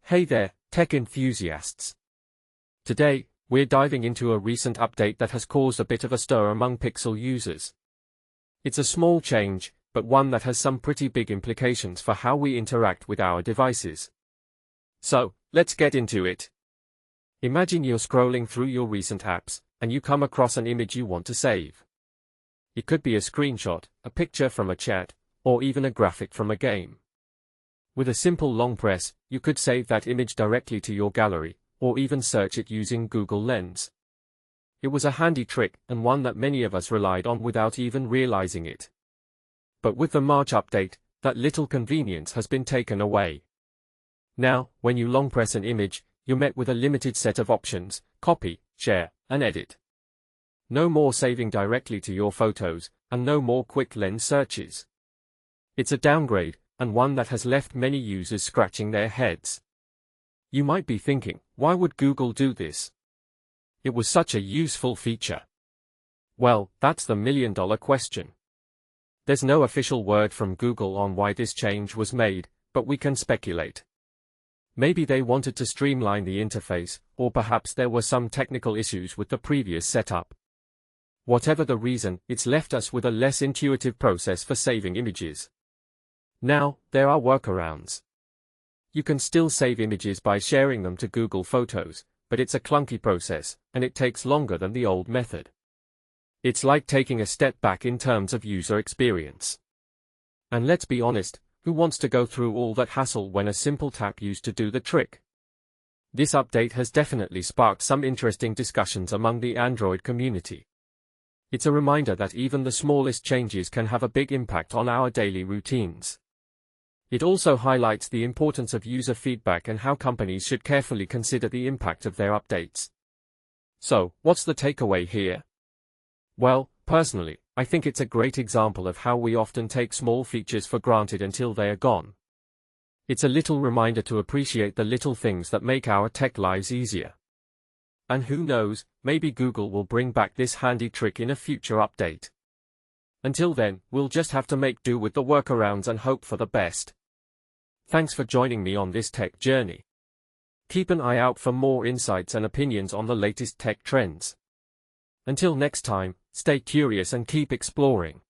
Hey there, tech enthusiasts. Today, we're diving into a recent update that has caused a bit of a stir among Pixel users. It's a small change, but one that has some pretty big implications for how we interact with our devices. So, let's get into it. Imagine you're scrolling through your recent apps, and you come across an image you want to save. It could be a screenshot, a picture from a chat, or even a graphic from a game. With a simple long press, you could save that image directly to your gallery, or even search it using Google Lens. It was a handy trick, and one that many of us relied on without even realizing it. But with the March update, that little convenience has been taken away. Now, when you long press an image, you're met with a limited set of options: copy, share, and edit. No more saving directly to your photos, and no more quick lens searches. It's a downgrade, and one that has left many users scratching their heads. You might be thinking, why would Google do this? It was such a useful feature. Well, that's the million-dollar question. There's no official word from Google on why this change was made, but we can speculate. Maybe they wanted to streamline the interface, or perhaps there were some technical issues with the previous setup. Whatever the reason, it's left us with a less intuitive process for saving images. Now, there are workarounds. You can still save images by sharing them to Google Photos, but it's a clunky process, and it takes longer than the old method. It's like taking a step back in terms of user experience. And let's be honest, who wants to go through all that hassle when a simple tap used to do the trick? This update has definitely sparked some interesting discussions among the Android community. It's a reminder that even the smallest changes can have a big impact on our daily routines. It also highlights the importance of user feedback and how companies should carefully consider the impact of their updates. So, what's the takeaway here? Well, personally, I think it's a great example of how we often take small features for granted until they are gone. It's a little reminder to appreciate the little things that make our tech lives easier. And who knows, maybe Google will bring back this handy trick in a future update. Until then, we'll just have to make do with the workarounds and hope for the best. Thanks for joining me on this tech journey. Keep an eye out for more insights and opinions on the latest tech trends. Until next time, stay curious and keep exploring.